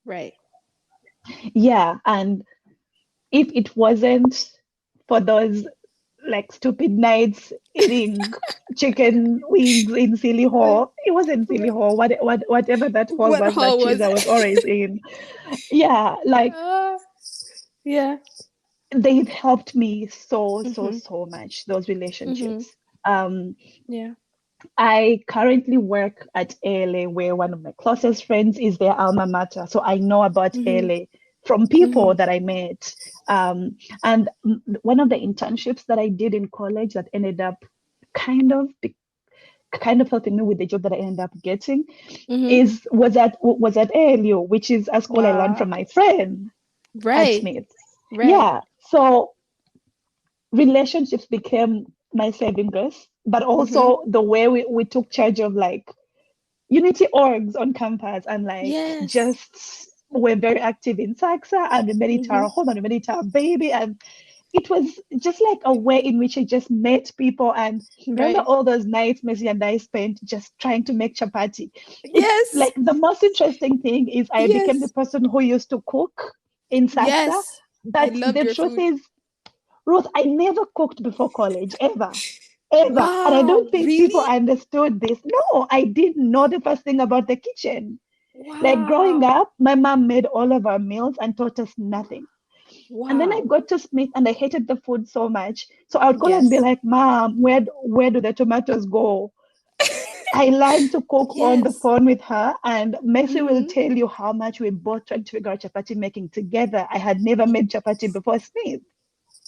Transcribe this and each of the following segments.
Right. Yeah, and if it wasn't for those like stupid nights eating chicken wings in Silly Hall, it wasn't Silly Hall, whatever that hall What was that hall was Chiza was always it? in. Yeah, like uh, yeah. they've helped me Mm-hmm. so much, those Mm-hmm. relationships. Um, Yeah. I currently work at ALA, where one of my closest friends is their alma mater. So I know about Mm-hmm. ALA from Mm-hmm. people that I met. And one of the internships that I did in college that ended up kind of kind of helping me with the job that I ended up getting Mm-hmm. was at ALU, which is a school I learned Wow. from my friend at Right. Smith. Right. Yeah. So relationships became my saving grace, but Mm-hmm. also the way we took charge of like unity orgs on campus and like Yes. just we're very active in Saxa and we made it Mm-hmm. our home and we made it our baby. And it was just like a way in which I just met people. And remember Right. all those nights Messi and I spent just trying to make chapati. It's Yes. like the most interesting thing is I became the Yes. person who used to cook in Saxa. Yes. I But loved the your truth food. is, Ruth, I never cooked before college, ever. Ever. And I Wow. don't think people Really? understood this. No, I didn't know the first thing about the kitchen. Like growing Wow. up, my mom made all of our meals and taught us nothing. And then I Wow. got to Smith and I hated the food so much. So I would call and be Yes. like, Mom, where do the tomatoes go? I learned to cook on the Yes. phone with her, and Messi will Mm-hmm. tell you how much we both tried to figure out chapati making together. I had never made chapati before Smith,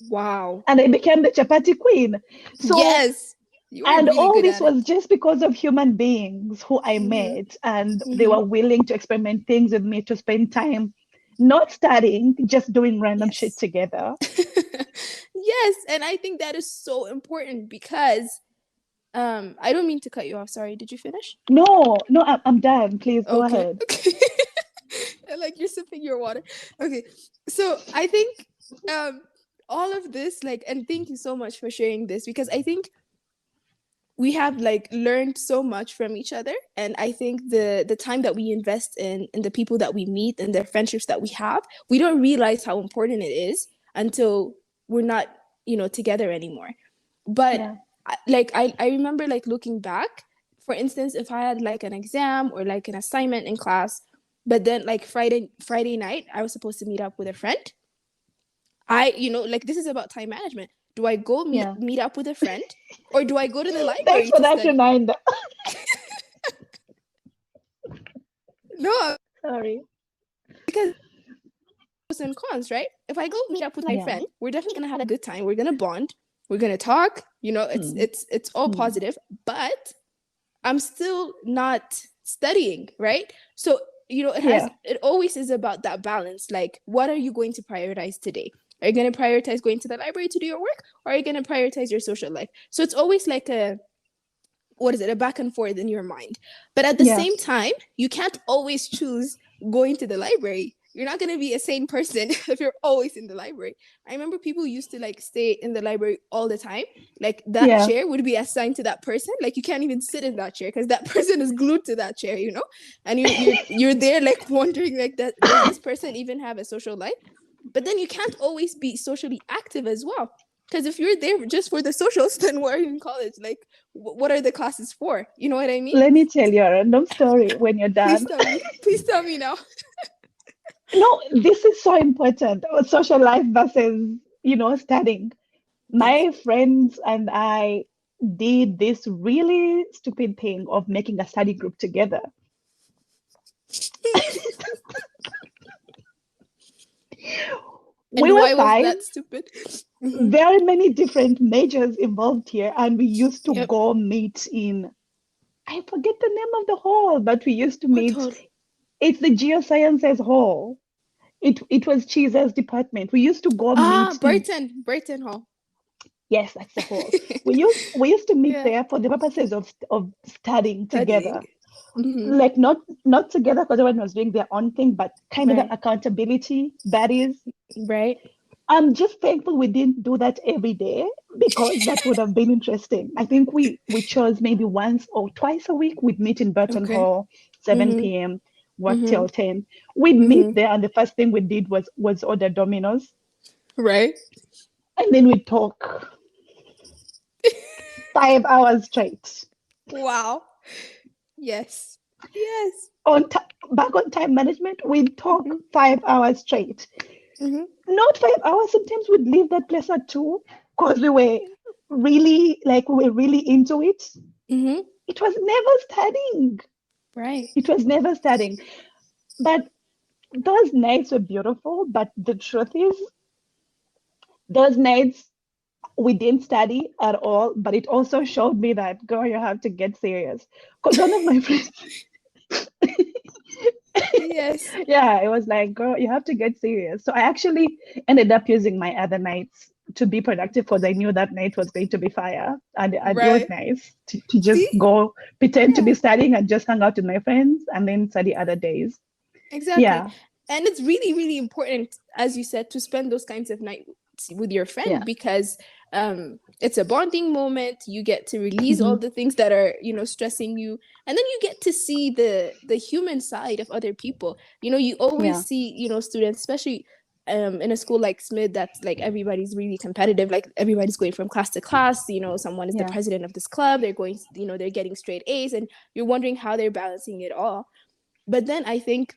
Wow. and I became the chapati queen. So, Yes. You are and really all good this at was it. just because of human beings who I Mm-hmm. met, and they Mm-hmm. were willing to experiment things with me to spend time not studying, just doing random shit Yes. together. Yes, and I think that is so important because I don't mean to cut you off. Sorry, did you finish? No, no, I'm done. Please go Okay. ahead. Okay. Like you're sipping your water. Okay. So I think um all of this, like, and thank you so much for sharing this because I think we have like learned so much from each other, and I think the time that we invest in the people that we meet and the friendships that we have, we don't realize how important it is until we're not, together anymore. But Yeah, I remember like looking back, for instance, if I had like an exam or like an assignment in class, but then like Friday night I was supposed to meet up with a friend. Like, this is about time management. Do I go yeah. meet up with a friend, or do I go to the Thanks library for to that study? reminder. No, Sorry. because pros and cons, right? If I go meet up with my Yeah. friend, we're definitely gonna have a good time. We're gonna bond. We're gonna talk. It's Hmm. it's all Hmm. positive, but I'm still not studying, right? So, Yeah. it always is about that balance. Like, what are you going to prioritize today? Are you going to prioritize going to the library to do your work, or are you going to prioritize your social life? So it's always like a back and forth in your mind. But at the Yeah. same time, you can't always choose going to the library. You're not going to be a sane person if you're always in the library. I remember people used to like stay in the library all the time. Like, that Yeah. chair would be assigned to that person. Like, you can't even sit in that chair because that person is glued to that chair. And you're there like wondering like, that does this person even have a social life? But then you can't always be socially active as well. Because if you're there just for the socials, then why are you in college? Like, what are the classes for? You know what I mean? Let me tell you a random story when you're Please done. tell me. Please tell me now. No, this is so important. Social life versus, studying. Yes. My friends and I did this really stupid thing of making a study group together. We And were why was five, that stupid? Mm-hmm. very many different majors involved here, and we used to Yep. go meet in, I forget the name of the hall, but we used to What meet. hall? It's the geosciences hall. It was Chiza's department. We used to go Ah, meet in. Brighton Hall. Yes, that's the hall. We used to meet Yeah. there for the purposes of studying Studying. together. Mm-hmm. Like not together because everyone was doing their own thing, but kind of an Right. accountability. That is, Right. I'm just thankful we didn't do that every day because that would have been interesting. I think we chose maybe once or twice a week we'd meet in Burton Okay. Hall, Mm-hmm. 7 p.m. work Mm-hmm. till 10. We'd meet Mm-hmm. there, and the first thing we did was order Domino's, Right. and then we'd talk 5 hours straight. Wow. Yes. Yes. Back on time management, we'd talk Mm-hmm. 5 hours straight. Mm-hmm. Not 5 hours. Sometimes we'd leave that place at 2 because we were really into it. Mm-hmm. It was never studying. Right. It was never studying. But those nights were beautiful. But the truth is, those nights we didn't study at all. But it also showed me that, girl, you have to get serious. Because one of my friends, Yes. yeah, it was like, girl, you have to get serious. So I actually ended up using my other nights to be productive because I knew that night was going to be fire. And it was Right. nice to just See? go pretend to Yeah. be studying and just hang out with my friends and then study other days. Exactly. Yeah, And it's really, really important, as you said, to spend those kinds of nights with your friend yeah. because it's a bonding moment. You get to release all Hmm. the things that are, stressing you. And then you get to see the human side of other people. You Yeah, always see, students, especially in a school like Smith, that's like everybody's really competitive. Like everybody's going from class to class. Someone is the yeah, president of this club. They're going, they're getting straight A's, and you're wondering how they're balancing it all. But then I think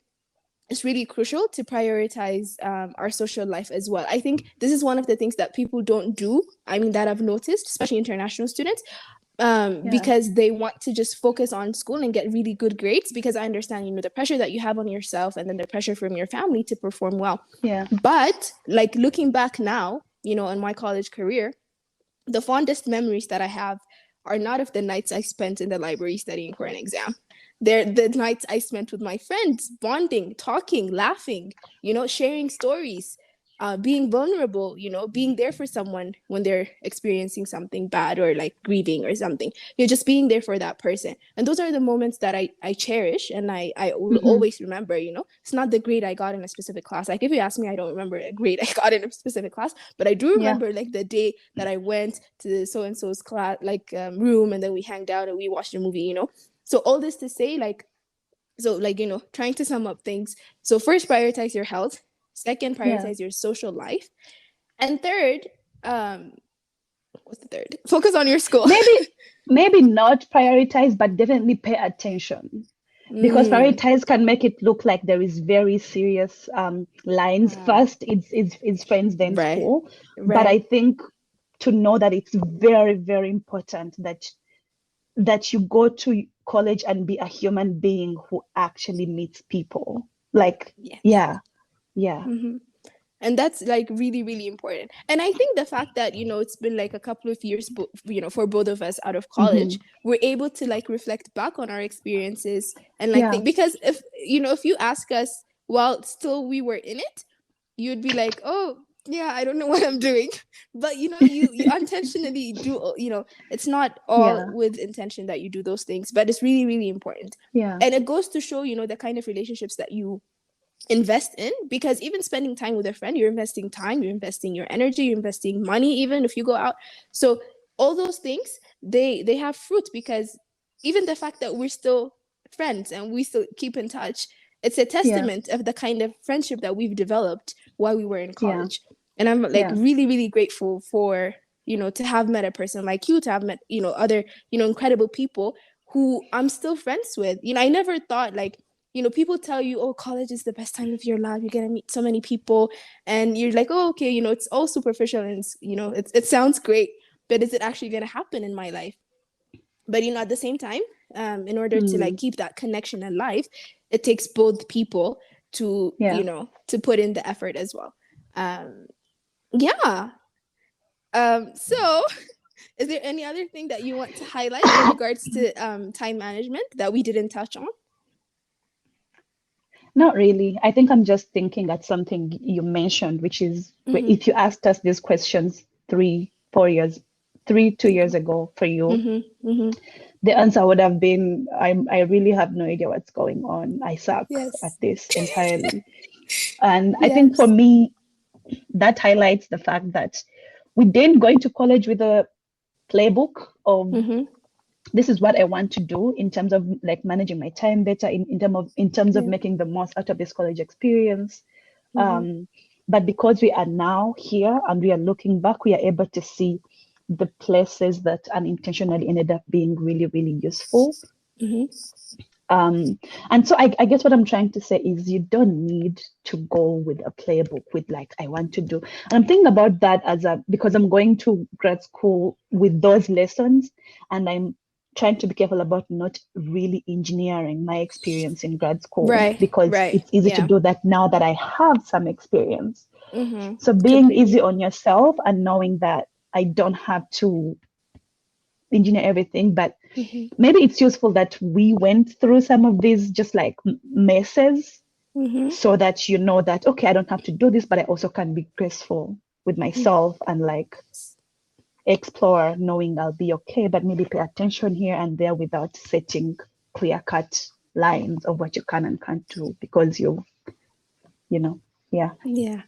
it's really crucial to prioritize our social life as well. I think this is one of the things that people don't do. I mean, that I've noticed, especially international students, yeah, because they want to just focus on school and get really good grades. Because I understand, the pressure that you have on yourself and then the pressure from your family to perform well. yeah, But like looking back now, in my college career, the fondest memories that I have are not of the nights I spent in the library studying for an exam. They're the nights I spent with my friends, bonding, talking, laughing, sharing stories, being vulnerable, being there for someone when they're experiencing something bad or like grieving or something. You're just being there for that person. And those are the moments that I cherish and I will hmm, always remember. It's not the grade I got in a specific class. Like if you ask me, I don't remember a grade I got in a specific class, but I do yeah, remember like the day that I went to so and so's class, like room, and then we hanged out and we watched a movie. So all this to say, like, so like trying to sum up things. So first, prioritize your health. Second, yeah. prioritize your social life, and third, um, what's the third? Focus on your school. Maybe not prioritize, but definitely pay attention. Because Mm. prioritize can make it look like there is very serious lines. Uh, First, it's friends, then right, school. But I right. think to know that it's very, very important that you go to college and be a human being who actually meets people. Like, Yes. yeah, yeah, Mm-hmm. And that's like really, really important. And I think the fact that it's been like a couple of years for both of us out of college, hmm, we're able to like reflect back on our experiences and like yeah, think, because if you ask us while still we were in it, you'd be like, oh yeah, I don't know what I'm doing. But you intentionally do, it's not all yeah, with intention that you do those things, but it's really, really important. yeah, And it goes to show the kind of relationships that you invest in, because even spending time with a friend, you're investing time, you're investing your energy, you're investing money, even if you go out. So all those things, they have fruit, because even the fact that we're still friends and we still keep in touch, it's a yeah, testament of the kind of friendship that we've developed while we were in yeah, college. And I'm like yeah, really, really grateful for to have met a person like you, to have met other incredible people who I'm still friends with. I never thought, like, people tell you, oh, college is the best time of your life. You're going to meet so many people. And you're like, oh, okay, it's all superficial and, it sounds great. But is it actually going to happen in my life? But, at the same time, in order to like mm, keep that connection alive, it takes both people to, yeah. to put in the effort as well. Um, yeah. So is there any other thing that you want to highlight in regards to time management that we didn't touch on? Not really. I think I'm just thinking at something you mentioned, which is Mm-hmm. if you asked us these questions 3, 4 years, 2 years ago for you, Mm-hmm. Mm-hmm. the answer would have been, I really have no idea what's going on. I suck at Yes. this entirely. And I think for Yes. me, that highlights the fact that we didn't go into college with a playbook of Mm-hmm. this is what I want to do in terms of like managing my time better, in terms of Yeah. making the most out of this college experience. Mm-hmm. But because we are now here and we are looking back, we are able to see the places that unintentionally ended up being really, really useful. Mm-hmm. And so I guess what I'm trying to say is you don't need to go with a playbook with like, I want to do. And I'm thinking about that because I'm going to grad school with those lessons, and I'm trying to be careful about not really engineering my experience in grad school, Right. because Right. it's easy to Yeah. do that now that I have some experience. Mm-hmm. So being easy Completely. on yourself and knowing that I don't have to engineer everything, but Mm-hmm. maybe it's useful that we went through some of these just like messes, Mm-hmm. so that you know that, okay, I don't have to do this, but I also can be graceful with myself and like explore, knowing I'll be okay, but maybe pay attention here and there without setting clear cut lines of what you can and can't do, because you know, yeah. Yeah.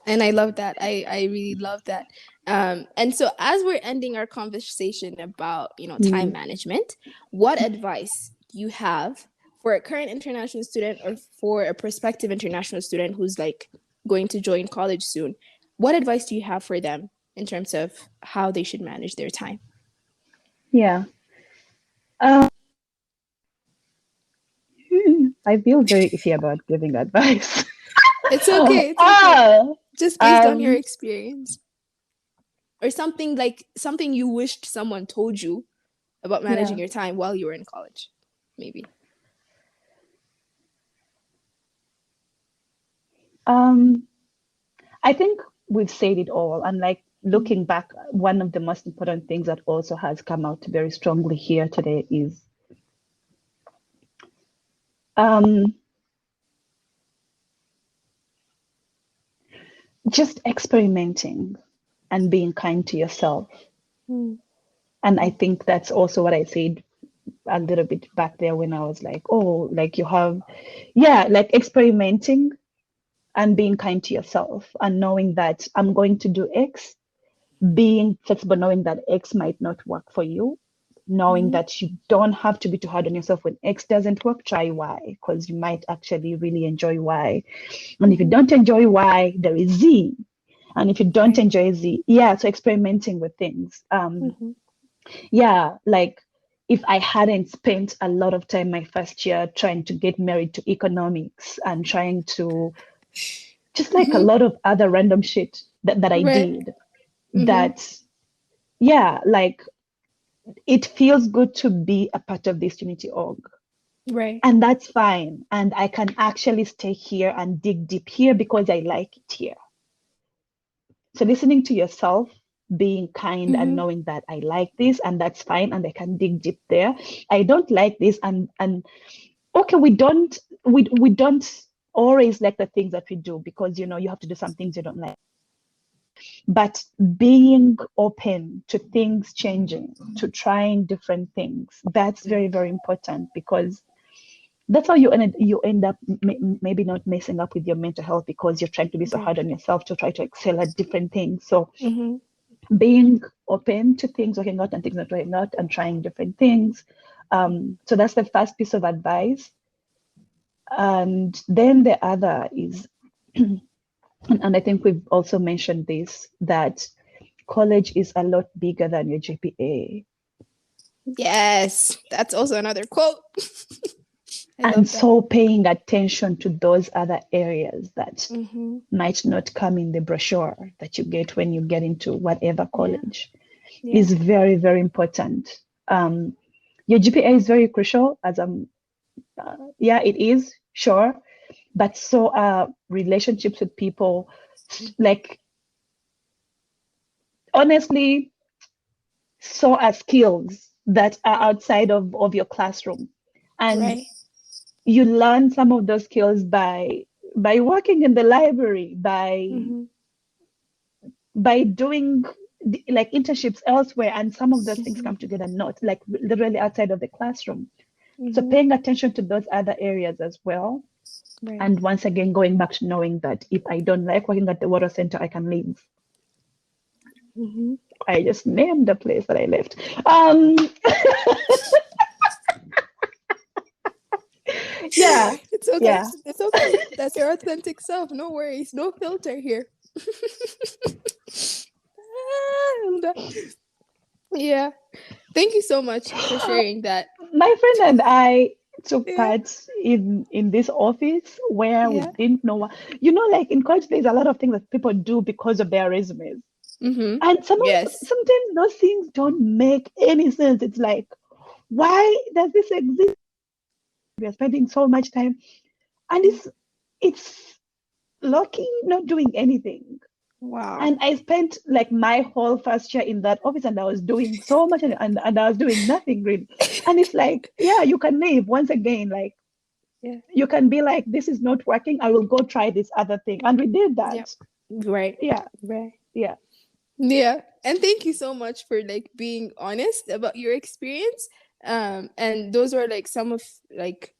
And I love that. I really love that. And so as we're ending our conversation about, time Mm. management, what advice do you have for a current international student or for a prospective international student who's like going to join college soon? What advice do you have for them in terms of how they should manage their time? Yeah. I feel very iffy about giving advice. It's okay. It's okay. Ah, Just based on your um, experience or something like something you wished someone told you about managing yeah. your time while you were in college, maybe. Um, I think we've said it all. And like Mm. looking back, one of the most important things that also has come out very strongly here today is um, just experimenting and being kind to yourself. Mm. And I think that's also what I said a little bit back there when I was like, oh, like you have, yeah, like experimenting and being kind to yourself and knowing that I'm going to do X, being flexible, knowing that X might not work for you, knowing Mm-hmm. that you don't have to be too hard on yourself. When X doesn't work, try Y, because you might actually really enjoy Y. And if you Mm-hmm. don't enjoy Y, there is Z. And if you don't Right. enjoy Z, yeah, so experimenting with things. Mm-hmm. Yeah, like if I hadn't spent a lot of time my first year trying to get married to economics and trying to just like a Mm-hmm. lot of other random shit that I Right. did, Mm-hmm. that yeah, like it feels good to be a part of this Unity org. Right. And that's fine. And I can actually stay here and dig deep here because I like it here. So listening to yourself, being kind and Mm-hmm. knowing that I like this and that's fine and I can dig deep there. I don't like this, and okay, we don't always like the things that we do, because you have to do some things you don't like. But being open to things changing, to trying different things, that's very, very important, because that's how you end up maybe not messing up with your mental health, because you're trying to be so Right. hard on yourself to try to excel at different things. So Mm-hmm. being open to things working out and things not working out and trying different things. So that's the first piece of advice. And then the other is, and I think we've also mentioned this, that college is a lot bigger than your GPA. Yes. That's also another quote. I And love that. so paying attention to those other areas that Mm-hmm. might not come in the brochure that you get when you get into whatever Yeah. college Yeah. is very, very important. Your GPA is very crucial, yeah, it is, sure, but so are relationships with people. Like, honestly, so are skills that are outside of your classroom. And Right. you learn some of those skills by working in the library, by Mm-hmm. by doing like internships elsewhere, and some of those things Mm-hmm. come together, not like literally outside of the classroom. So Mm-hmm. paying attention to those other areas as well. Right. And once again, going back to knowing that if I don't like working at the water center, I can leave. Mm-hmm. I just named the place that I left. Um, yeah, It's okay. yeah. It's okay. That's your authentic self. No worries. No filter here. And, yeah. Thank you so much for sharing that. My friend and I took Yeah. part in this office where we Yeah. didn't know what, like in college, there's a lot of things that people do because of their resumes. Mm-hmm. And Yes. sometimes those things don't make any sense. It's like, why does this exist? We are spending so much time, and it's lucky not doing anything. Wow. And I spent like my whole first year in that office, and I was doing so much, and I was doing nothing really. And it's like, yeah, you can leave once again. Like Yeah. you can be like, this is not working. I will go try this other thing, and we did Yeah. that. Right. Yeah, Right. yeah, Yeah. And thank you so much for like being honest about your experience. And those were like some of like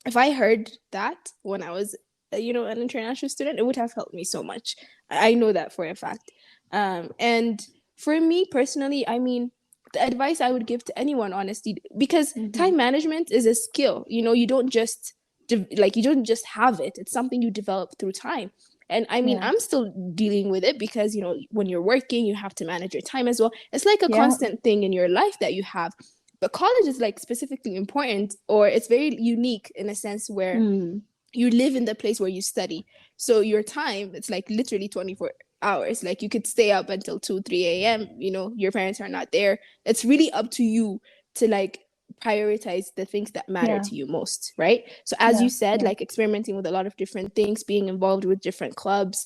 if I heard that when I was, an international student, it would have helped me so much. I know that for a fact. And for me personally, I mean, the advice I would give to anyone, honestly, because hmm time management is a skill. You don't just you don't just have it. It's something you develop through time. And I mean, yeah, I'm still dealing with it because, when you're working, you have to manage your time as well. It's like a yeah, constant thing in your life that you have. But college is like specifically important, or it's very unique in a sense where mm, you live in the place where you study. So your time, it's like literally 24 hours. Like you could stay up until 2, 3 a.m. Your parents are not there. It's really up to you to like prioritize the things that matter yeah, to you most, right? So as you yeah, said, yeah, like experimenting with a lot of different things, being involved with different clubs,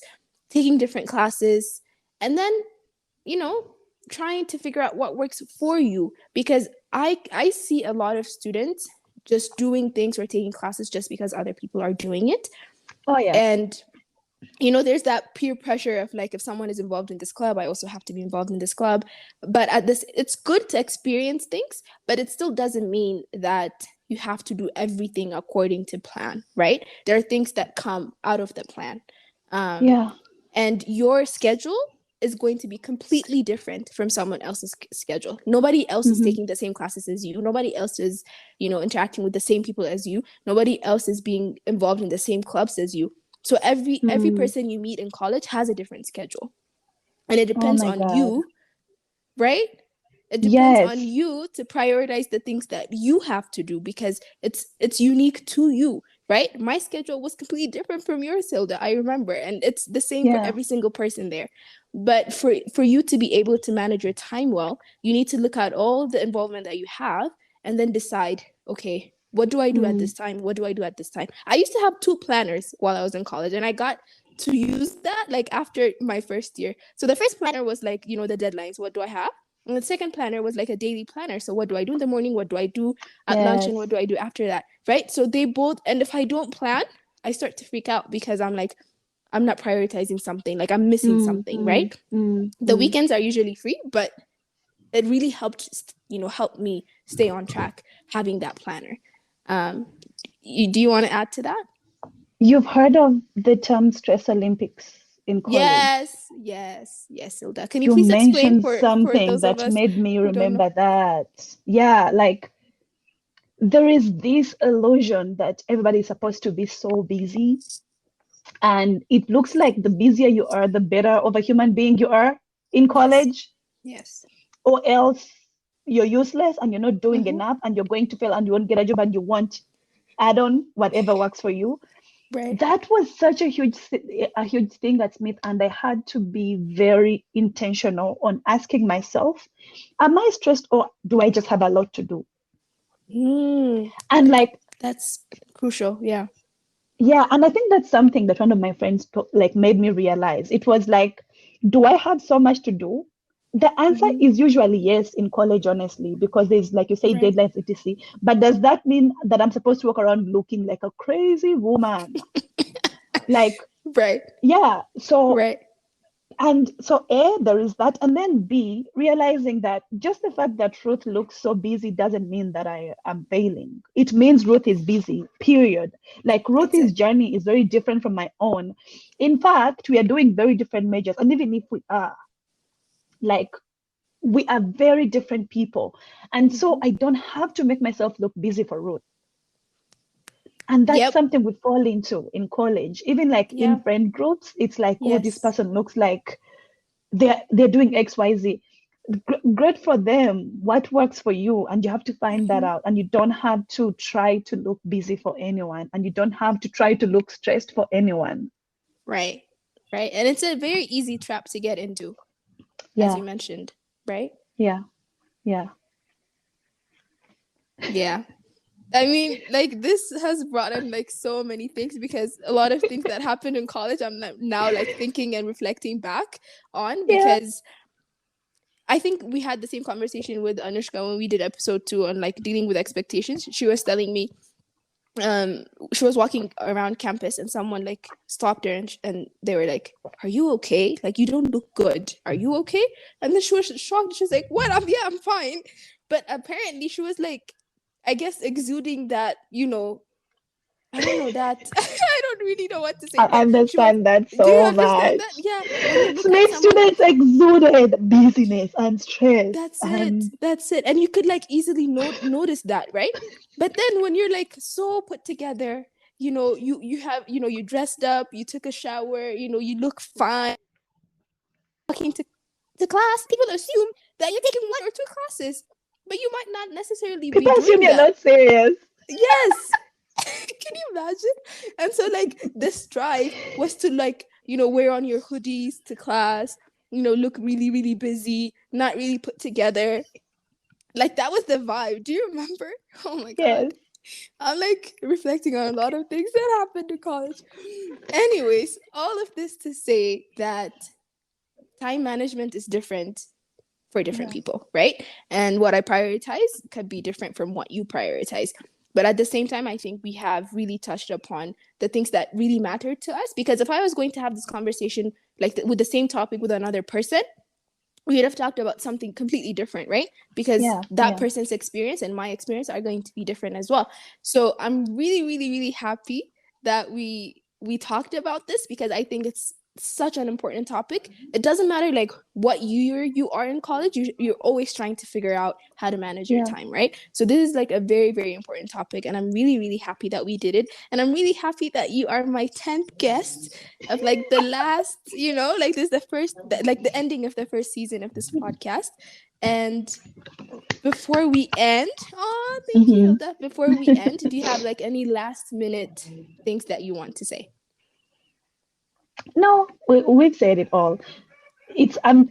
taking different classes, and then you know trying to figure out what works for you, because I see a lot of students just doing things or taking classes just because other people are doing it. oh yeah, And there's that peer pressure of like, if someone is involved in this club, I also have to be involved in this club. But at this, it's good to experience things, but it still doesn't mean that you have to do everything according to plan, right? There are things that come out of the plan. um, yeah, and your schedule is going to be completely different from someone else's schedule. Nobody else is hmm taking the same classes as you. Nobody else is, interacting with the same people as you. Nobody else is being involved in the same clubs as you. So every mm. person you meet in college has a different schedule. And it Oh depends my on God, you, right? It depends on yes, you to prioritize the things that you have to do, because it's unique to you, right? My schedule was completely different from yours, Hilda, I remember, and it's the same for yeah, every single person there. But for you to be able to manage your time well, you need to look at all the involvement that you have, and then decide, okay, what do I do at mm, this time? What do I do at this time? I used to have two planners while I was in college, and I got to use that like after my first year. So the first planner was like, the deadlines, what do I have? And the second planner was like a daily planner. So what do I do in the morning? What do I do at lunch? And yes, what do I do after that? Right. So they both, and if I don't plan, I start to freak out because I'm like, I'm not prioritizing something, like I'm missing mm, something, mm, right? mm, The mm. weekends are usually free, but it really helped, help me stay on track having that planner. Um, do you want to add to that? You've heard of the term stress Olympics in college? Yes, yes, yes, Hilda. Can you You please explain mentioned for something those of that us made me who don't know? remember that. Yeah, like there is this illusion that everybody's supposed to be so busy. And it looks like the busier you are, the better of a human being you are in Yes, college, yes. or else you're useless and you're not doing Mm-hmm. enough and you're going to fail and you won't get a job and you want add on whatever works for you. Right. That was such a huge thing at Smith, and I had to be very intentional on asking myself, am I stressed or do I just have a lot to do? Mm, And like, that's crucial. Yeah. yeah, and I think that's something that one of my friends like made me realize. It was like, do I have so much to do? The answer Hmm. is usually yes in college, honestly, because there's, like you say, Right. deadlines, etc. But does that mean that I'm supposed to walk around looking like a crazy woman? Like, Right. yeah. So, Right. and so A, there is that. And then B, realizing that just the fact that Ruth looks so busy doesn't mean that I am failing. It means Ruth is busy, period. Like That's Ruth's it. journey is very different from my own. In fact, we are doing very different majors. And even if we are, like we are very different people. And so Mhm. I don't have to make myself look busy for Ruth. And that's Yep. something we fall into in college. Even like in Yeah. friend groups, it's like, oh, this Yes. person looks like they're doing XYZ. Great for them. What works for you? And you have to find that Mhm. out. And you don't have to try to look busy for anyone. And you don't have to try to look stressed for anyone. Right. Right. And it's a very easy trap to get into, as you Yeah, mentioned, right? yeah, yeah. Yeah. I mean, like this has brought in like so many things because a lot of things that happened in college, I'm now like thinking and reflecting back on Yeah. because I think we had the same conversation with Anushka when we did episode 2 on like dealing with expectations. She was telling me, um, she was walking around campus and someone like stopped her and they were like, "Are you okay? Like you don't look good. Are you okay?" And then she was shocked. She was like, "What? I'm fine." But apparently she was like, I guess exuding that, I don't know that. I don't really know what to say, I but she was. understand that Do you so understand much. that? Yeah. When you look at Smith someone, students exuded busyness and stress. that's it. And That's it. And you could like easily notice that, right? But then when you're like so put together, you have, you dressed up, you took a shower, you look fine, walking to class, people assume that you're taking 1 or 2 classes, but you might not necessarily be people assume doing you're that. not serious. Yes. Can you imagine? And so like the strive was to like, wear on your hoodies to class, look really, really busy, not really put together. Like that was the vibe. Do you remember? Oh my Yes. god. I'm like reflecting on a lot of things that happened in college. Anyways, all of this to say that time management is different for different Yeah. people, right? And what I prioritize could be different from what you prioritize. But at the same time, I think we have really touched upon the things that really matter to us. Because if I was going to have this conversation like with the same topic with another person, we would have talked about something completely different, right? Because Yeah. that Yeah. person's experience and my experience are going to be different as well. So I'm really, really, really happy that we talked about this because I think it's such an important topic. It doesn't matter like what you are in college, you're always trying to figure out how to manage your Yeah. time, right? So this is like a very, very important topic, and I'm really, really happy that we did it. And I'm really happy that you are my 10th guest of like the last, like this is the first, like the ending of the first season of this podcast. And before we end, oh, thank you, Hmm. Hilda. Before we end, do you have like any last minute things that you want to say? No, we've said it all. It's I'm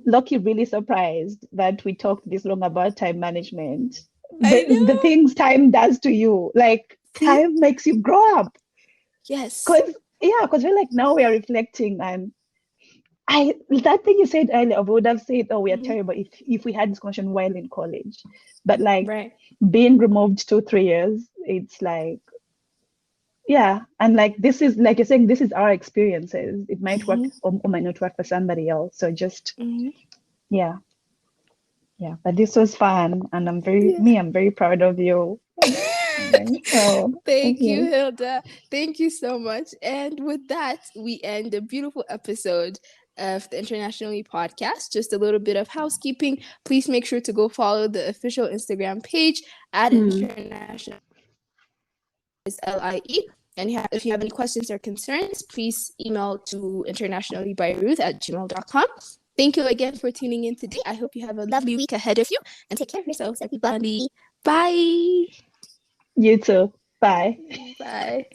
lucky, really surprised that we talked this long about time management. I The know. things time does to you, like See? time makes you grow up. Yes. Cause yeah, because we're like now we are reflecting, and I that thing you said earlier, I would have said, oh, we are Mm-hmm. terrible if we had this conversation while in college. But like Right. being removed 2 3 years, it's like yeah, and like this is like you're saying, this is our experiences. It might work Mm-hmm. or might not work for somebody else. So just Mm-hmm. yeah, yeah. But this was fun, and Yeah. I'm very proud of you. I'm very proud of Thank you, you. Hilda. Thank you so much. And with that, we end a beautiful episode of the Internationally podcast. Just a little bit of housekeeping. Please make sure to go follow the official Instagram page at Mm. International is LIE. And if you have any questions or concerns, please email to internationallybyruth@gmail.com. Thank you again for tuning in today. I hope you have a lovely week ahead of you and take care of yourselves, everybody. Bye. You too. Bye. Bye.